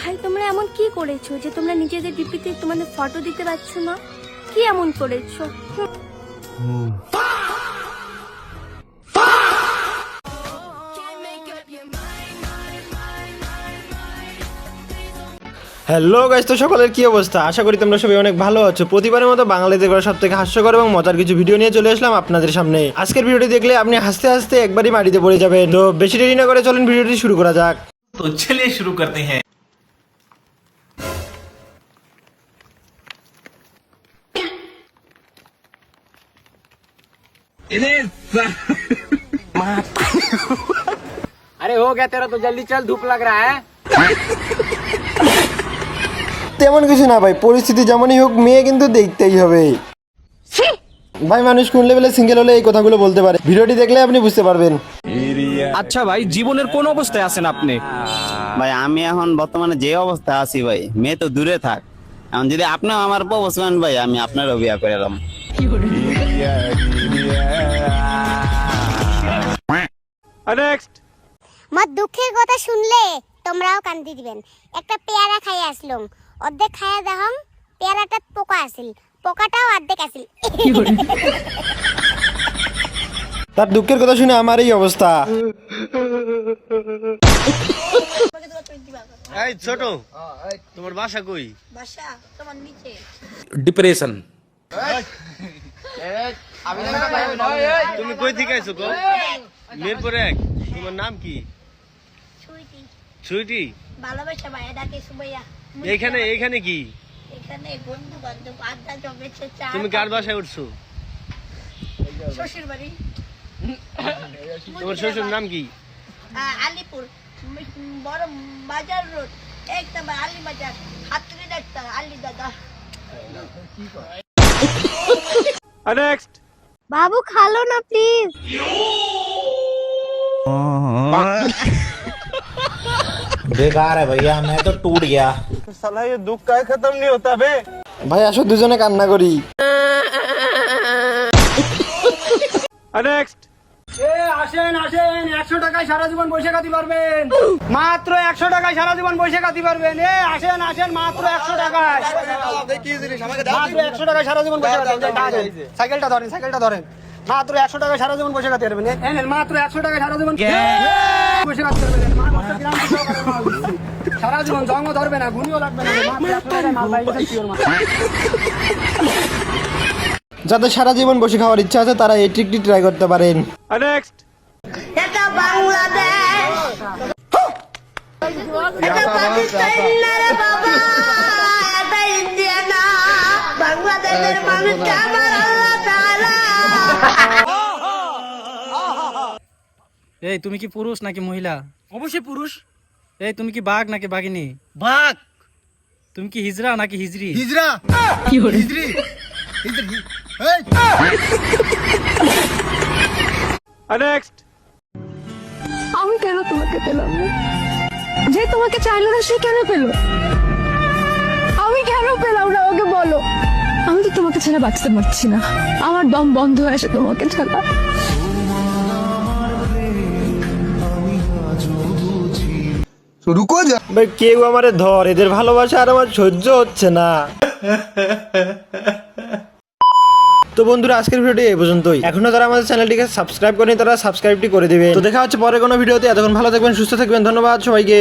ভাই তোমরা এমন কি করেছো যে তোমরা নিজেদের ডিপিতে তোমাদের ফটো দিতে পারছো না? কি এমন করেছো? হ্যালো গাইস, তো সকলের কি অবস্থা? আশা করি তোমরা সবাই অনেক ভালো আছো। প্রতিবারের মতো বাঙালিদের করা সবথেকে হাস্যকর এবং মজার কিছু ভিডিও নিয়ে চলে আসলাম আপনাদের সামনে। আজকের ভিডিওটি দেখলে আপনি হাসতে হাসতে একবারই মাটিতে পড়ে যাবেন। তো বেশি দেরি না করে চলুন ভিডিওটি শুরু করা যাক। तो चलिए शुरू करते हैं। अरे हो गया तेरा तो जल्दी चल धूप लग रहा है। তেমন কিছু না ভাই, পরিস্থিতি যেমনই হোক মেয়ে কিন্তু দেখতেই হবে ভাই। মানুষ কোন লেভেলে সিঙ্গেল হলে এই কথাগুলো বলতে পারে, ভিডিওটি দেখলে আপনি বুঝতে পারবেন। আচ্ছা ভাই, জীবনের কোন অবস্থায় আছেন আপনি? ভাই আমি এখন বর্তমানে যে অবস্থা আছি ভাই, মেয়ে তো দূরে থাক, এখন যদি আপনিও আমার প্রপোজ করেন ভাই, আমি আপনারও বিয়া করে এলাম। মোর দুঃখের কথা শুনলে তোমরাও কান্দি দিবেন। একটা পেয়ারা খাইয়া আসলাম, অর্ধেক খাইয়া দেখাম পেয়ারাটা পোকা আছিল, পোকাটাও অর্ধেক আছিল। তার দুঃখের কথা শুনে আমার এই অবস্থা। এই ছোট, তোমার বাসা কই? বাসা তোমার নিচে। ডিপ্রেশন। তুমি কই থেকে আইছো গো? মিরপুর এক। তোমার নাম কি? সুইটি। সুইটি। ভালোবাসা ভাই ডাকে সুবাইয়া। এইখানে কি? এখানে বন্ধু বান্ধব আড্ডা জমেছে। তুমি কার বাসায় উঠছো? শ্বশুর বাড়ি। তোমার শ্বশুর নাম কি? আলিপুর বড় বাজার রোড, একটা আলি বাজার, হাতুড়ি ডাক্তার আলি দাদা। বাবু খালো না প্লিজ। बेकार है भैया, मैं तो टूट गया। साला ये दुख का खत्म नहीं होता बे। ভাই আসো দুজনে কান্না করি। আসেন আসেন, 100 টাকায় সারা জীবন বসে খাতে পারবেন। মাত্র 100 টাকায় সারা জীবন বসে খাতে পারবেন। আসেন আসেন, মাত্র 100 টাকায়। মাত্র 100 টাকায় সারা জীবন বসে খাতে পারবেন। সাইকেলটা ধরেন, সাইকেলটা ধরেন। মাত্র 100 টাকায় সারা জীবন বসে খাতে পারবেন। মাত্র 100 টাকায় সারা জীবন বসে খাতে পারবেন। সারা জীবন জঙ্গ ধরবে না, ঘুমিও লাগবে না। মাত্র 100 টাকায় মাল পাই গেছেন পিওর মাল। যাদের সারা জীবন বসে খাওয়ার ইচ্ছা আছে তারা এই ট্রিকটি ট্রাই করতে পারেন। এটা বাংলাদেশ, এটা পাকিস্তান না রে বাবা, এটা ইন্ডিয়া না, বাংলাদেশের মানুষকে আমার আল্লাহ তাআলা। এই তুমি কি পুরুষ নাকি মহিলা? অবশ্যই পুরুষ। এই তুমি কি বাঘ নাকি বাঘিনী? বাঘ। তুমি কি হিজড়া নাকি হিজড়ি? হিজড়া। কি করে? হিজড়ি। হিজড়ি। আমি কেন তোমাকে পেলাম না? যে তোমাকে চাইলো না সে কেন পেল? আমি কেন পেলাম না ওকে বলো। আমি তো তোমাকে ছাড়া বাঁচতে পারছি না, আমার দম বন্ধ হয়ে আসে তোমাকে ছাড়া। ভাই কেউ আমারে ধর, এদের ভালোবাসা আর আমার সহ্য হচ্ছে না। তো বন্ধুরা আজকের ভিডিওটি এই পর্যন্তই। এখনো যারা আমাদের চ্যানেলটিকে সাবস্ক্রাইব করেনি তারা সাবস্ক্রাইবটি করে দিবেন। তো দেখা হচ্ছে পরে কোনো ভিডিওতে। এতক্ষণ ভালো থাকবেন, সুস্থ থাকবেন, ধন্যবাদ সবাইকে।